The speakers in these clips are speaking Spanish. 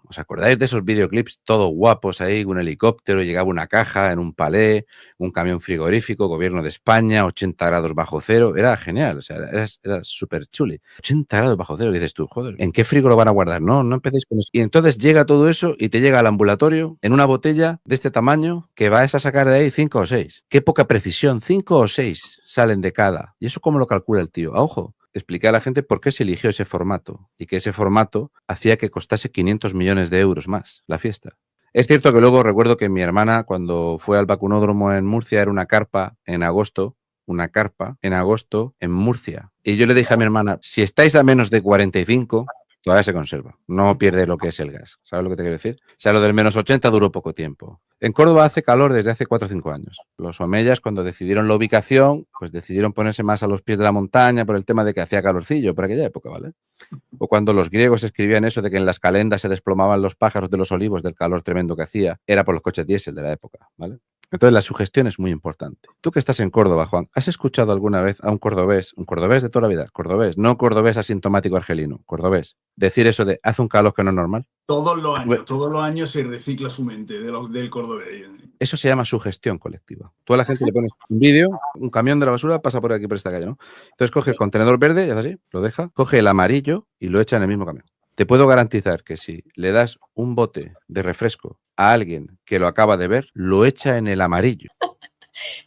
¿Os acordáis de esos videoclips todos guapos ahí, un helicóptero, llegaba una caja en un palé, un camión frigorífico, gobierno de España, 80 grados bajo cero? Era genial, o sea, era súper chuli. 80 grados bajo cero, dices tú, joder, ¿en qué frigo lo van a guardar? No, no empecéis con eso. Y entonces llega todo eso y te llega al ambulatorio en una botella de este tamaño que vas a sacar de ahí 5 o 6. Qué poca precisión, 5 o 6 salen de cada. ¿Y eso cómo lo calcula el tío? A ojo, expliqué a la gente por qué se eligió ese formato y que ese formato hacía que costase 500 millones de euros más la fiesta. Es cierto que luego recuerdo que mi hermana, cuando fue al vacunódromo en Murcia, era una carpa en agosto en Murcia. Y yo le dije a mi hermana, si estáis a menos de 45, todavía se conserva. No pierde lo que es el gas. ¿Sabes lo que te quiero decir? O sea, lo del menos 80 duró poco tiempo. En Córdoba hace calor desde hace 4 o 5 años. Los omeyas, cuando decidieron la ubicación, pues decidieron ponerse más a los pies de la montaña por el tema de que hacía calorcillo por aquella época, ¿vale? O cuando los griegos escribían eso de que en las calendas se desplomaban los pájaros de los olivos del calor tremendo que hacía, era por los coches diésel de la época, ¿vale? Entonces la sugestión es muy importante. Tú que estás en Córdoba, Juan, ¿has escuchado alguna vez a un cordobés de toda la vida, cordobés, no cordobés asintomático argelino, cordobés, decir eso de hace un calor que no es normal? Todos los años se recicla su mente del cordobés. Eso se llama sugestión colectiva. Tú a la gente le pones un vídeo, un camión de la basura pasa por aquí, por esta calle, ¿no? Entonces coge el contenedor verde y hace así, lo deja, coge el amarillo y lo echa en el mismo camión. Te puedo garantizar que si le das un bote de refresco a alguien que lo acaba de ver, lo echa en el amarillo.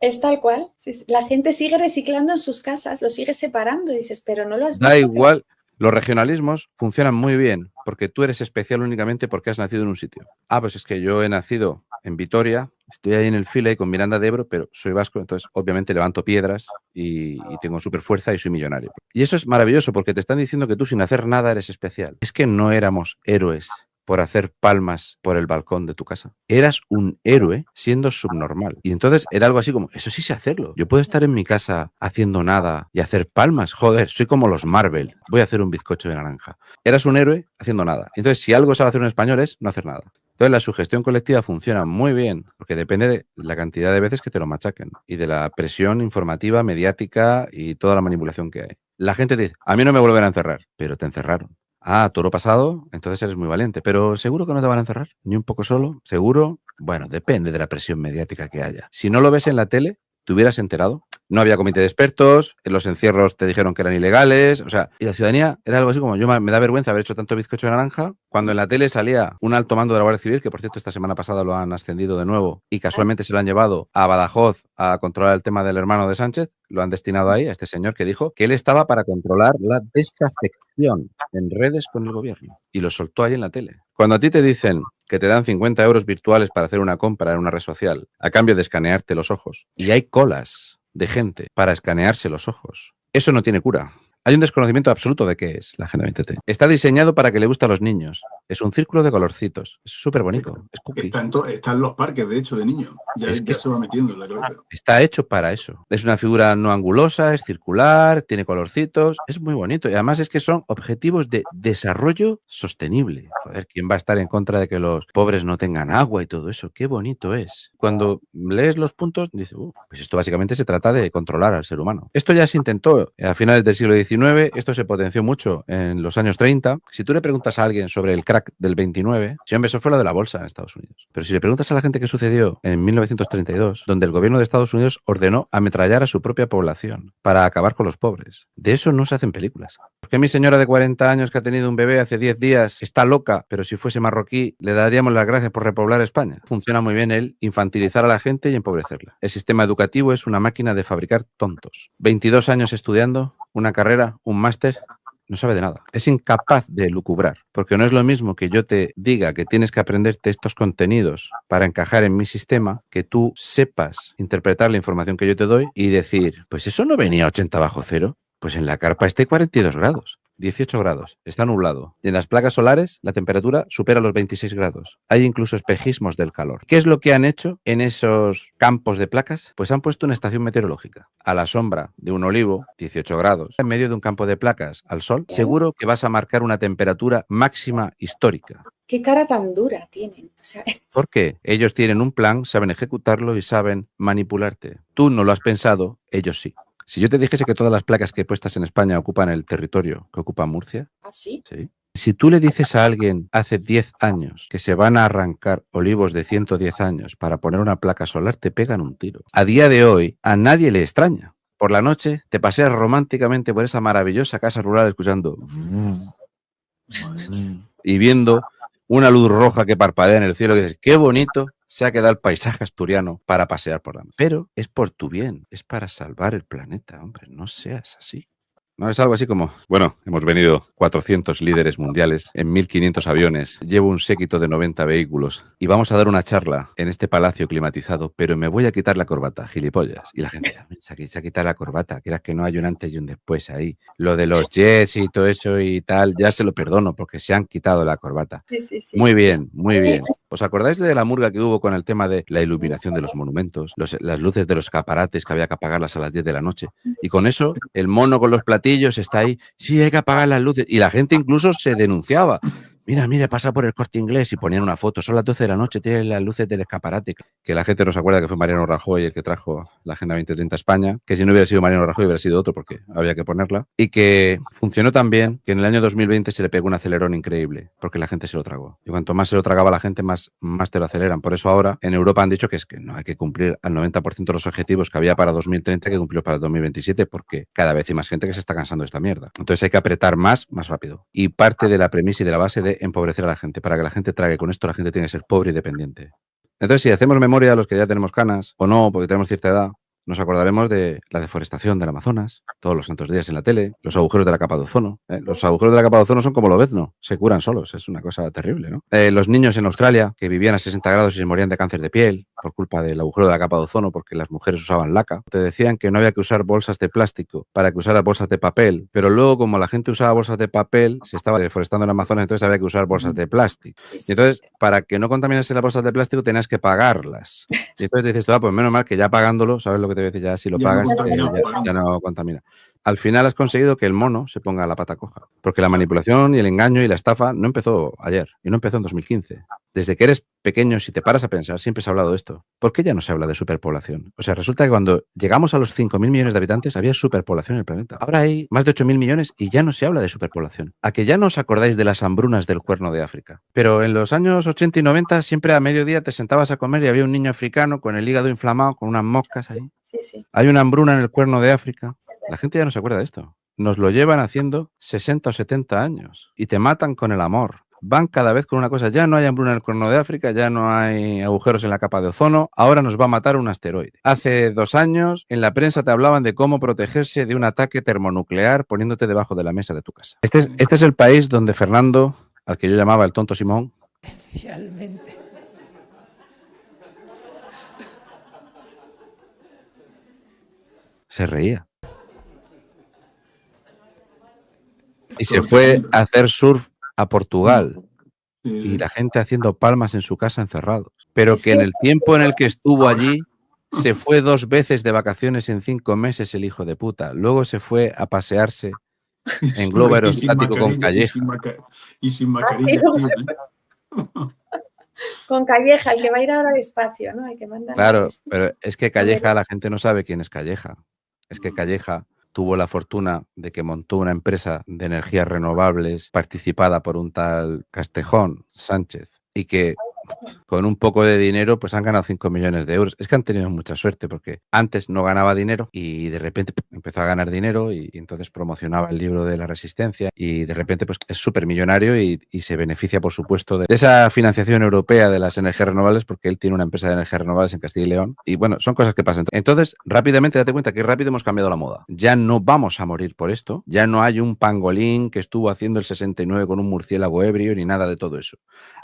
Es tal cual. La gente sigue reciclando en sus casas, lo sigue separando y dices, pero no lo has visto. Da igual. Los regionalismos funcionan muy bien porque tú eres especial únicamente porque has nacido en un sitio. Ah, pues es que yo he nacido en Vitoria, estoy ahí en el File con Miranda de Ebro, pero soy vasco, entonces obviamente levanto piedras y tengo súper fuerza y soy millonario. Y eso es maravilloso porque te están diciendo que tú sin hacer nada eres especial. Es que no éramos héroes por hacer palmas por el balcón de tu casa. Eras un héroe siendo subnormal. Y entonces era algo así como, eso sí sé hacerlo. Yo puedo estar en mi casa haciendo nada y hacer palmas. Joder, soy como los Marvel. Voy a hacer un bizcocho de naranja. Eras un héroe haciendo nada. Entonces, si algo sabe hacer un español es no hacer nada. Entonces, la sugestión colectiva funciona muy bien porque depende de la cantidad de veces que te lo machaquen y de la presión informativa, mediática y toda la manipulación que hay. La gente dice, a mí no me volverán a encerrar, pero te encerraron. Ah, toro pasado, entonces eres muy valiente, pero ¿seguro que no te van a encerrar? ¿Ni un poco solo? ¿Seguro? Bueno, depende de la presión mediática que haya. Si no lo ves en la tele, ¿te hubieras enterado? No había comité de expertos, en los encierros te dijeron que eran ilegales, o sea, y la ciudadanía era algo así como, me da vergüenza haber hecho tanto bizcocho de naranja, cuando en la tele salía un alto mando de la Guardia Civil, que por cierto esta semana pasada lo han ascendido de nuevo, y casualmente se lo han llevado a Badajoz a controlar el tema del hermano de Sánchez, lo han destinado ahí a este señor que dijo que él estaba para controlar la desafección en redes con el gobierno, y lo soltó ahí en la tele. Cuando a ti te dicen que te dan 50 euros virtuales para hacer una compra en una red social a cambio de escanearte los ojos, y hay colas de gente para escanearse los ojos, eso no tiene cura. Hay un desconocimiento absoluto de qué es la Agenda 2030. Está diseñado para que le guste a los niños. Es un círculo de colorcitos. Es súper bonito. Es cookie. Está en los parques, de hecho, de niños. Ya se va metiendo en la cabeza. Está hecho para eso. Es una figura no angulosa, es circular, tiene colorcitos. Es muy bonito. Y además es que son objetivos de desarrollo sostenible. Joder, ¿quién va a estar en contra de que los pobres no tengan agua y todo eso? Qué bonito es. Cuando lees los puntos, dices, pues esto básicamente se trata de controlar al ser humano. Esto ya se intentó a finales del siglo XIX. Esto se potenció mucho en los años 30. Si tú le preguntas a alguien sobre el crack del 29, sí, hombre, eso fue lo de la bolsa en Estados Unidos. Pero si le preguntas a la gente qué sucedió en 1932, donde el gobierno de Estados Unidos ordenó ametrallar a su propia población para acabar con los pobres, de eso no se hacen películas. ¿Por qué mi señora de 40 años que ha tenido un bebé hace 10 días está loca, pero si fuese marroquí le daríamos las gracias por repoblar España? Funciona muy bien el infantilizar a la gente y empobrecerla. El sistema educativo es una máquina de fabricar tontos. 22 años estudiando, una carrera, un máster, no sabe de nada. Es incapaz de lucubrar, porque no es lo mismo que yo te diga que tienes que aprenderte estos contenidos para encajar en mi sistema, que tú sepas interpretar la información que yo te doy y decir, pues eso no venía a 80 bajo cero, pues en la carpa está 42 grados. 18 grados, está nublado. Y en las placas solares la temperatura supera los 26 grados. Hay incluso espejismos del calor. ¿Qué es lo que han hecho en esos campos de placas? Pues han puesto una estación meteorológica a la sombra de un olivo, 18 grados, en medio de un campo de placas al sol. Seguro que vas a marcar una temperatura máxima histórica. ¿Qué cara tan dura tienen? O sea, Porque ellos tienen un plan, saben ejecutarlo y saben manipularte. Tú no lo has pensado, ellos sí. Si yo te dijese que todas las placas que he puestas en España ocupan el territorio que ocupa Murcia, ¿ah, sí? sí. Si tú le dices a alguien hace 10 años que se van a arrancar olivos de 110 años para poner una placa solar, te pegan un tiro. A día de hoy, a nadie le extraña. Por la noche te paseas románticamente por esa maravillosa casa rural escuchando y viendo una luz roja que parpadea en el cielo y dices, qué bonito se ha quedado el paisaje asturiano para pasear por la noche. Pero es por tu bien, es para salvar el planeta, hombre, no seas así. No, es algo así como, bueno, hemos venido 400 líderes mundiales en 1.500 aviones, llevo un séquito de 90 vehículos y vamos a dar una charla en este palacio climatizado, pero me voy a quitar la corbata, gilipollas. Y la gente, se ha quitado la corbata, quieras que no hay un antes y un después ahí. Lo de los jets y todo eso y tal, ya se lo perdono porque se han quitado la corbata. Sí. Muy bien, muy bien. ¿Os acordáis de la murga que hubo con el tema de la iluminación de los monumentos, las luces de los escaparates que había que apagarlas a las 10 de la noche? Y con eso, el mono con los platillos está ahí, sí, hay que apagar las luces. Y la gente incluso se denunciaba. Mira, pasa por el Corte Inglés y ponían una foto. Son las 12 de la noche, tienen las luces del escaparate. Que la gente no se acuerda que fue Mariano Rajoy el que trajo la Agenda 2030 a España, que si no hubiera sido Mariano Rajoy hubiera sido otro porque había que ponerla. Y que funcionó tan bien que en el año 2020 se le pegó un acelerón increíble porque la gente se lo tragó. Y cuanto más se lo tragaba la gente, más te lo aceleran. Por eso ahora en Europa han dicho que es que no hay que cumplir al 90% de los objetivos que había para 2030, que cumplió para el 2027, porque cada vez hay más gente que se está cansando de esta mierda. Entonces hay que apretar más rápido. Y parte de la premisa y de la base de empobrecer a la gente. Para que la gente trague con esto, la gente tiene que ser pobre y dependiente. Entonces, si hacemos memoria a los que ya tenemos canas, o no, porque tenemos cierta edad, nos acordaremos de la deforestación del Amazonas, todos los santos días en la tele, los agujeros de la capa de ozono. Los agujeros de la capa de ozono son como Lobezno, se curan solos, es una cosa terrible, ¿no? Los niños en Australia que vivían a 60 grados y se morían de cáncer de piel por culpa del agujero de la capa de ozono porque las mujeres usaban laca. Te decían que no había que usar bolsas de plástico para que usaras bolsas de papel, pero luego como la gente usaba bolsas de papel, se estaba deforestando el Amazonas, entonces había que usar bolsas de plástico. Y entonces, para que no contaminase las bolsas de plástico, tenías que pagarlas. Y entonces dices, pues menos mal que ya pagándolo, ¿sabes lo que te voy a decir? Ya si lo pagas, ya no contamina. Al final has conseguido que el mono se ponga la pata coja. Porque la manipulación y el engaño y la estafa no empezó ayer y no empezó en 2015. Desde que eres pequeño, si te paras a pensar, siempre se ha hablado de esto. ¿Por qué ya no se habla de superpoblación? O sea, resulta que cuando llegamos a los 5.000 millones de habitantes había superpoblación en el planeta. Ahora hay más de 8.000 millones y ya no se habla de superpoblación. ¿A que ya no os acordáis de las hambrunas del Cuerno de África? Pero en los años 80 y 90 siempre a mediodía te sentabas a comer y había un niño africano con el hígado inflamado, con unas moscas ahí. Sí. Hay una hambruna en el Cuerno de África. La gente ya no se acuerda de esto. Nos lo llevan haciendo 60 o 70 años y te matan con el amor. Van cada vez con una cosa. Ya no hay hambruna en el Cuerno de África, ya no hay agujeros en la capa de ozono, ahora nos va a matar un asteroide. Hace 2 años en la prensa te hablaban de cómo protegerse de un ataque termonuclear poniéndote debajo de la mesa de tu casa. Este es el país donde Fernando, al que yo llamaba el tonto Simón, realmente se reía. Y se fue a hacer surf a Portugal. Y la gente haciendo palmas en su casa encerrados. Pero que en el tiempo en el que estuvo allí, se fue 2 veces de vacaciones en 5 meses el hijo de puta. Luego se fue a pasearse en globo aerostático con Calleja. Y sin mascarilla. Con Calleja, el que va a ir ahora al espacio, ¿no? El que manda. Claro, pero es que Calleja, la gente no sabe quién es Calleja. Es que Calleja tuvo la fortuna de que montó una empresa de energías renovables participada por un tal Castejón Sánchez y que con un poco de dinero pues han ganado 5 millones de euros. Es que han tenido mucha suerte porque antes no ganaba dinero y de repente empezó a ganar dinero y entonces promocionaba el libro de la resistencia y de repente pues es súper millonario y se beneficia por supuesto de esa financiación europea de las energías renovables porque él tiene una empresa de energías renovables en Castilla y León y bueno, son cosas que pasan. Entonces rápidamente date cuenta que rápido hemos cambiado la moda. Ya no vamos a morir por esto, ya no hay un pangolín que estuvo haciendo el 69 con un murciélago ebrio ni nada de todo eso.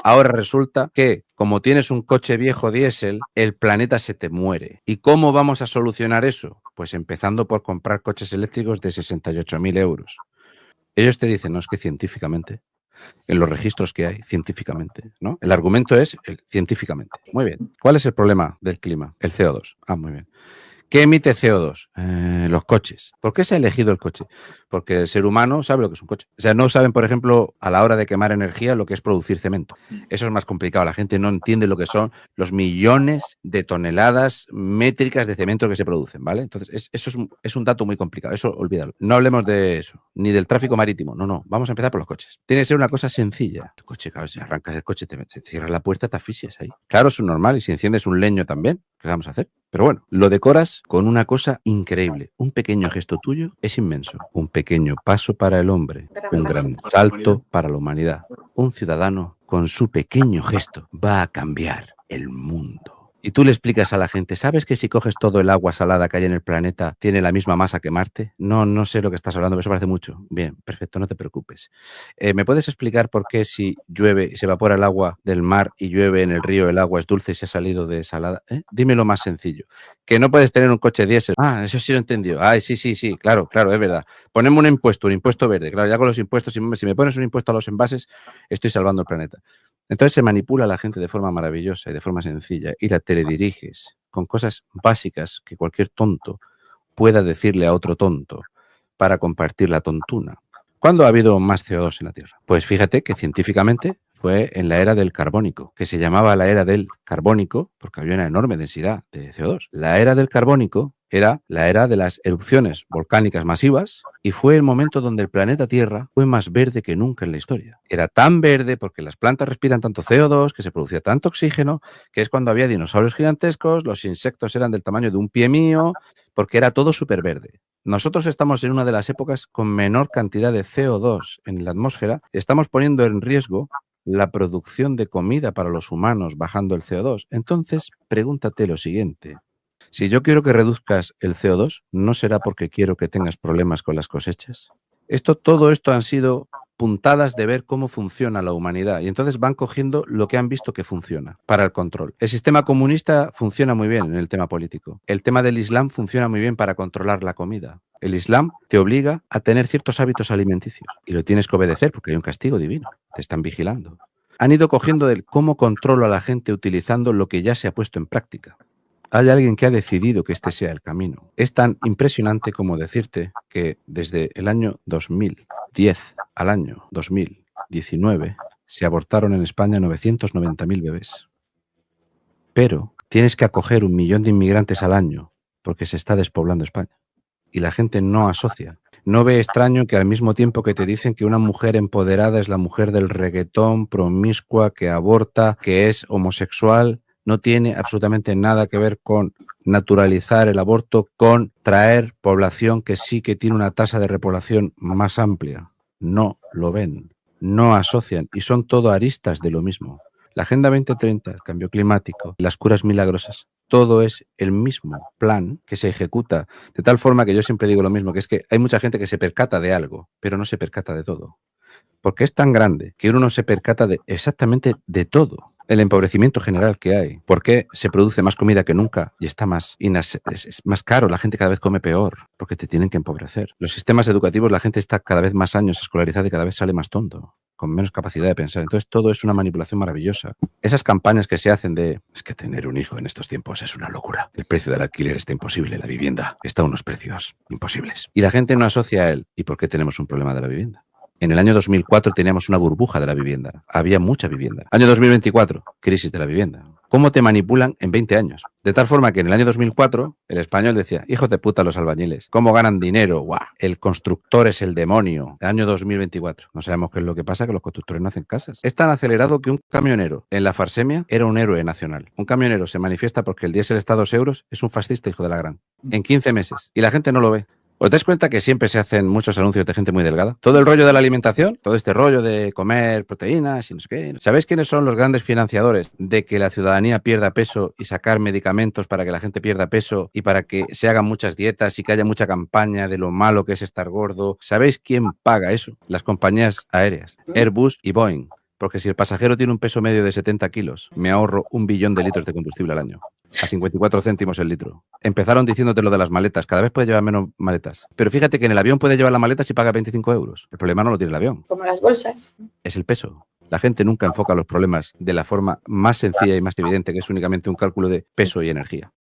Ahora resulta que como tienes un coche viejo diésel, el planeta se te muere. ¿Y cómo vamos a solucionar eso? Pues empezando por comprar coches eléctricos de 68.000 euros. Ellos te dicen, no, es que científicamente, en los registros que hay, científicamente, ¿no? El argumento es científicamente. Muy bien. ¿Cuál es el problema del clima? El CO2. Ah, muy bien. ¿Qué emite CO2? Los coches. ¿Por qué se ha elegido el coche? Porque el ser humano sabe lo que es un coche. O sea, no saben, por ejemplo, a la hora de quemar energía lo que es producir cemento. Eso es más complicado. La gente no entiende lo que son los millones de toneladas métricas de cemento que se producen, ¿vale? Entonces, eso es un dato muy complicado. Eso, olvídalo. No hablemos de eso, ni del tráfico marítimo. No. Vamos a empezar por los coches. Tiene que ser una cosa sencilla. El coche, claro, si arrancas el coche, te cierras la puerta, te asfixias ahí. Claro, es un normal. Y si enciendes un leño también, ¿qué vamos a hacer? Pero bueno, lo decoras con una cosa increíble. Un pequeño gesto tuyo es inmenso. Un pequeño paso para el hombre, un gran salto para la humanidad. Un ciudadano con su pequeño gesto va a cambiar el mundo. Y tú le explicas a la gente, ¿sabes que si coges todo el agua salada que hay en el planeta tiene la misma masa que Marte? No sé lo que estás hablando, pero eso parece mucho. Bien, perfecto, no te preocupes. ¿Me puedes explicar por qué si llueve y se evapora el agua del mar y llueve en el río, el agua es dulce y se ha salido de salada? Dímelo más sencillo. Que no puedes tener un coche diésel. Ah, eso sí lo he entendido. Ay, sí, claro, es verdad. Ponemos un impuesto verde. Claro, ya con los impuestos, si me pones un impuesto a los envases, estoy salvando el planeta. Entonces se manipula a la gente de forma maravillosa y de forma sencilla y la telediriges con cosas básicas que cualquier tonto pueda decirle a otro tonto para compartir la tontuna. ¿Cuándo ha habido más CO2 en la Tierra? Pues fíjate que científicamente fue en la era del carbónico, que se llamaba la era del carbónico porque había una enorme densidad de CO2. La era del carbónico era la era de las erupciones volcánicas masivas y fue el momento donde el planeta Tierra fue más verde que nunca en la historia. Era tan verde porque las plantas respiran tanto CO2, que se producía tanto oxígeno, que es cuando había dinosaurios gigantescos, los insectos eran del tamaño de un pie mío, porque era todo súper verde. Nosotros estamos en una de las épocas con menor cantidad de CO2 en la atmósfera. Estamos poniendo en riesgo la producción de comida para los humanos bajando el CO2. Entonces, pregúntate lo siguiente. Si yo quiero que reduzcas el CO2, ¿no será porque quiero que tengas problemas con las cosechas? Todo esto han sido puntadas de ver cómo funciona la humanidad y entonces van cogiendo lo que han visto que funciona para el control. El sistema comunista funciona muy bien en el tema político. El tema del Islam funciona muy bien para controlar la comida. El Islam te obliga a tener ciertos hábitos alimenticios y lo tienes que obedecer porque hay un castigo divino. Te están vigilando. Han ido cogiendo del cómo controlo a la gente utilizando lo que ya se ha puesto en práctica. Hay alguien que ha decidido que este sea el camino. Es tan impresionante como decirte que desde el año 2010 al año 2019 se abortaron en España 990.000 bebés. Pero tienes que acoger 1 millón de inmigrantes al año porque se está despoblando España. Y la gente no asocia. No ve extraño que al mismo tiempo que te dicen que una mujer empoderada es la mujer del reggaetón, promiscua, que aborta, que es homosexual, no tiene absolutamente nada que ver con naturalizar el aborto, con traer población que sí que tiene una tasa de repoblación más amplia. No lo ven, no asocian y son todo aristas de lo mismo. La Agenda 2030, el cambio climático, las curas milagrosas, todo es el mismo plan que se ejecuta de tal forma que yo siempre digo lo mismo, que es que hay mucha gente que se percata de algo, pero no se percata de todo. Porque es tan grande que uno no se percata de exactamente de todo. El empobrecimiento general que hay. ¿Por qué se produce más comida que nunca y está es más caro? La gente cada vez come peor porque te tienen que empobrecer. Los sistemas educativos, la gente está cada vez más años escolarizada y cada vez sale más tonto, con menos capacidad de pensar. Entonces todo es una manipulación maravillosa. Esas campañas que se hacen de es que tener un hijo en estos tiempos es una locura. El precio del alquiler está imposible, la vivienda está a unos precios imposibles. Y la gente no asocia a él. ¿Y por qué tenemos un problema de la vivienda? En el año 2004 teníamos una burbuja de la vivienda. Había mucha vivienda. Año 2024, crisis de la vivienda. ¿Cómo te manipulan en 20 años? De tal forma que en el año 2004 el español decía, hijos de puta los albañiles, ¿cómo ganan dinero? ¡Guau! El constructor es el demonio. El año 2024. No sabemos qué es lo que pasa, que los constructores no hacen casas. Es tan acelerado que un camionero en la Farsemia era un héroe nacional. Un camionero se manifiesta porque el diésel está a 2 euros, es un fascista hijo de la gran. En 15 meses. Y la gente no lo ve. ¿Os dais cuenta que siempre se hacen muchos anuncios de gente muy delgada? Todo el rollo de la alimentación, todo este rollo de comer proteínas y no sé qué. ¿Sabéis quiénes son los grandes financiadores de que la ciudadanía pierda peso y sacar medicamentos para que la gente pierda peso y para que se hagan muchas dietas y que haya mucha campaña de lo malo que es estar gordo? ¿Sabéis quién paga eso? Las compañías aéreas, Airbus y Boeing. Porque si el pasajero tiene un peso medio de 70 kilos, me ahorro 1 billón de litros de combustible al año. A 54 céntimos el litro. Empezaron diciéndote lo de las maletas. Cada vez puede llevar menos maletas. Pero fíjate que en el avión puede llevar la maleta si paga 25 euros. El problema no lo tiene el avión. Como las bolsas. Es el peso. La gente nunca enfoca los problemas de la forma más sencilla y más evidente, que es únicamente un cálculo de peso y energía.